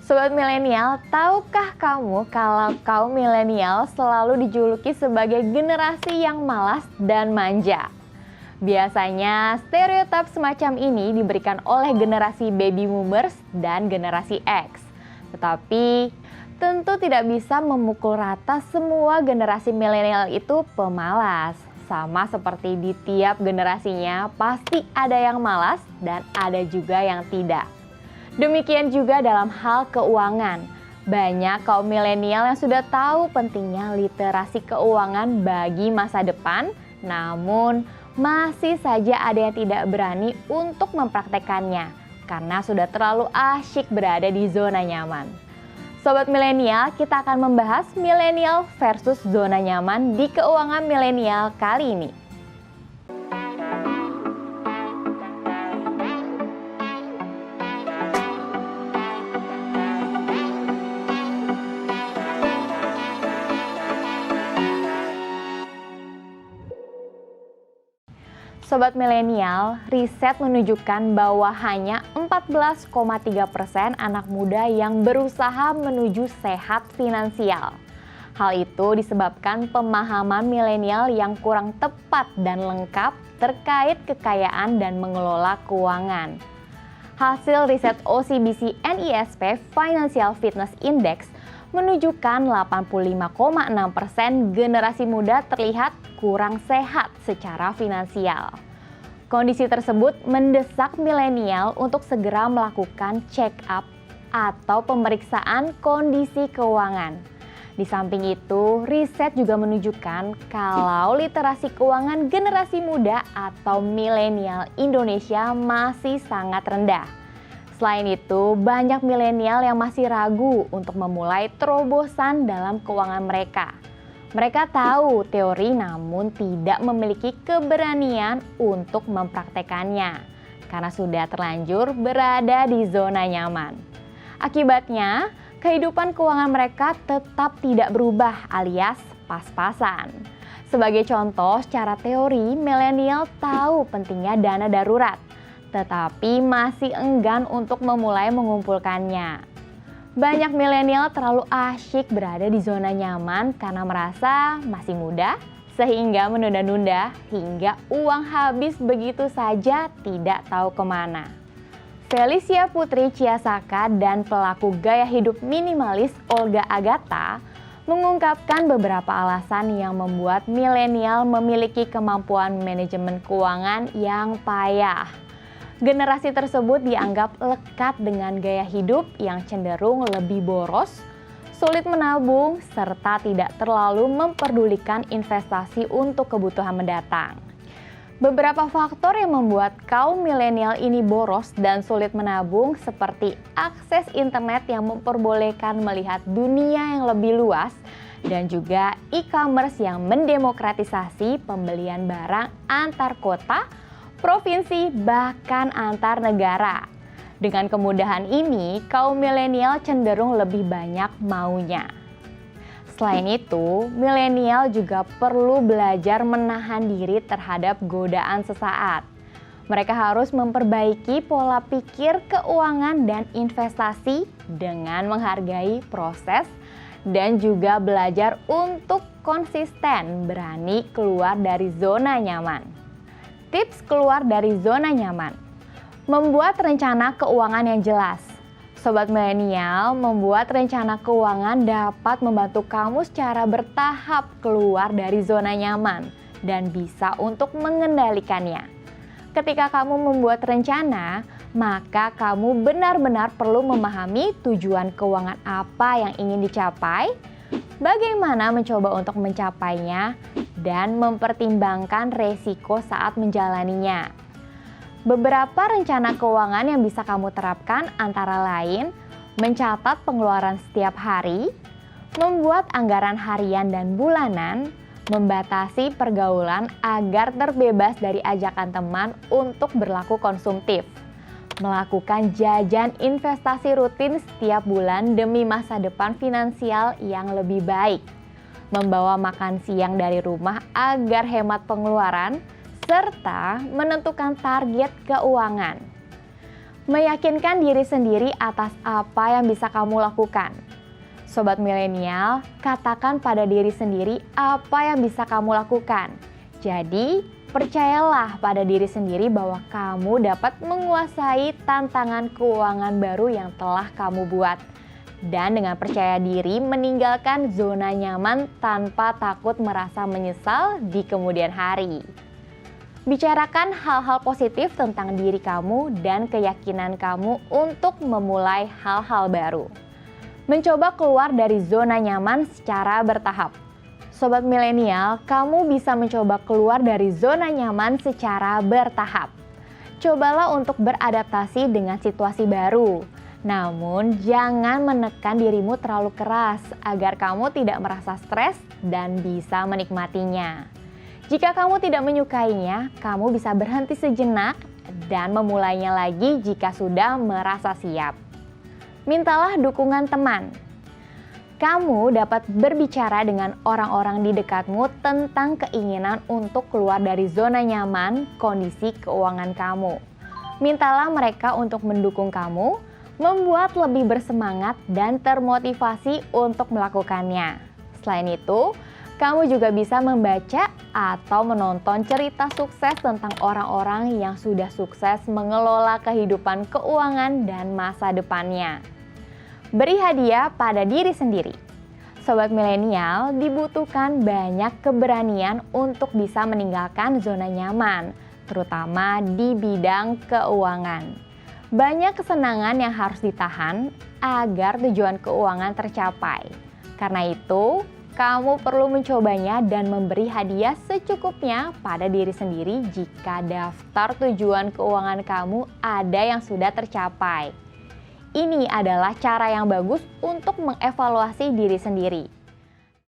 Sobat milenial, tahukah kamu kalau kaum milenial selalu dijuluki sebagai generasi yang malas dan manja? Biasanya stereotip semacam ini diberikan oleh generasi baby boomers dan generasi X. Tetapi tentu tidak bisa memukul rata semua generasi milenial itu pemalas. Sama seperti di tiap generasinya pasti ada yang malas dan ada juga yang tidak. Demikian juga dalam hal keuangan. Banyak kaum milenial yang sudah tahu pentingnya literasi keuangan bagi masa depan, namun masih saja ada yang tidak berani untuk mempraktekannya karena sudah terlalu asyik berada di zona nyaman. Sobat milenial, kita akan membahas milenial versus zona nyaman di keuangan milenial kali ini. Sobat milenial, riset menunjukkan bahwa hanya 14,3% anak muda yang berusaha menuju sehat finansial. Hal itu disebabkan pemahaman milenial yang kurang tepat dan lengkap terkait kekayaan dan mengelola keuangan. Hasil riset OCBC NISP Financial Fitness Index menunjukkan 85,6% generasi muda terlihat kurang sehat secara finansial. Kondisi tersebut mendesak milenial untuk segera melakukan check up atau pemeriksaan kondisi keuangan. Di samping itu, riset juga menunjukkan kalau literasi keuangan generasi muda atau milenial Indonesia masih sangat rendah. Selain itu, banyak milenial yang masih ragu untuk memulai terobosan dalam keuangan mereka. Mereka tahu teori namun tidak memiliki keberanian untuk mempraktekannya karena sudah terlanjur berada di zona nyaman. Akibatnya, kehidupan keuangan mereka tetap tidak berubah alias pas-pasan. Sebagai contoh, secara teori, milenial tahu pentingnya dana darurat, tetapi masih enggan untuk memulai mengumpulkannya. Banyak milenial terlalu asyik berada di zona nyaman karena merasa masih muda, sehingga menunda-nunda hingga uang habis begitu saja tidak tahu kemana. Felicia Putri Ciasaka dan pelaku gaya hidup minimalis Olga Agatha mengungkapkan beberapa alasan yang membuat milenial memiliki kemampuan manajemen keuangan yang payah. Generasi tersebut dianggap lekat dengan gaya hidup yang cenderung lebih boros, sulit menabung, serta tidak terlalu memperdulikan investasi untuk kebutuhan mendatang. Beberapa faktor yang membuat kaum milenial ini boros dan sulit menabung seperti akses internet yang memperbolehkan melihat dunia yang lebih luas dan juga e-commerce yang mendemokratisasi pembelian barang antar kota, provinsi, bahkan antar negara. Dengan kemudahan ini, kaum milenial cenderung lebih banyak maunya. Selain itu, milenial juga perlu belajar menahan diri terhadap godaan sesaat. Mereka harus memperbaiki pola pikir keuangan dan investasi dengan menghargai proses dan juga belajar untuk konsisten berani keluar dari zona nyaman. Tips keluar dari zona nyaman. Membuat rencana keuangan yang jelas. Sobat milenial, membuat rencana keuangan dapat membantu kamu secara bertahap keluar dari zona nyaman dan bisa untuk mengendalikannya. Ketika kamu membuat rencana, maka kamu benar-benar perlu memahami tujuan keuangan apa yang ingin dicapai, bagaimana mencoba untuk mencapainya, dan mempertimbangkan resiko saat menjalaninya. Beberapa rencana keuangan yang bisa kamu terapkan antara lain mencatat pengeluaran setiap hari, membuat anggaran harian dan bulanan, membatasi pergaulan agar terbebas dari ajakan teman untuk berlaku konsumtif, melakukan jajan investasi rutin setiap bulan demi masa depan finansial yang lebih baik, membawa makan siang dari rumah agar hemat pengeluaran, serta menentukan target keuangan. Meyakinkan diri sendiri atas apa yang bisa kamu lakukan. Sobat milenial, katakan pada diri sendiri apa yang bisa kamu lakukan. Jadi, percayalah pada diri sendiri bahwa kamu dapat menguasai tantangan keuangan baru yang telah kamu buat. Dan dengan percaya diri meninggalkan zona nyaman tanpa takut merasa menyesal di kemudian hari. Bicarakan hal-hal positif tentang diri kamu dan keyakinan kamu untuk memulai hal-hal baru. Mencoba keluar dari zona nyaman secara bertahap. Sobat milenial, kamu bisa mencoba keluar dari zona nyaman secara bertahap. Cobalah untuk beradaptasi dengan situasi baru. Namun, jangan menekan dirimu terlalu keras agar kamu tidak merasa stres dan bisa menikmatinya. Jika kamu tidak menyukainya, kamu bisa berhenti sejenak dan memulainya lagi jika sudah merasa siap. Mintalah dukungan teman. Kamu dapat berbicara dengan orang-orang di dekatmu tentang keinginan untuk keluar dari zona nyaman kondisi keuangan kamu. Mintalah mereka untuk mendukung kamu, membuat lebih bersemangat dan termotivasi untuk melakukannya. Selain itu, kamu juga bisa membaca atau menonton cerita sukses tentang orang-orang yang sudah sukses mengelola kehidupan keuangan dan masa depannya. Beri hadiah pada diri sendiri. Sobat milenial, dibutuhkan banyak keberanian untuk bisa meninggalkan zona nyaman, terutama di bidang keuangan. Banyak kesenangan yang harus ditahan agar tujuan keuangan tercapai. Karena itu, kamu perlu mencobanya dan memberi hadiah secukupnya pada diri sendiri jika daftar tujuan keuangan kamu ada yang sudah tercapai. Ini adalah cara yang bagus untuk mengevaluasi diri sendiri.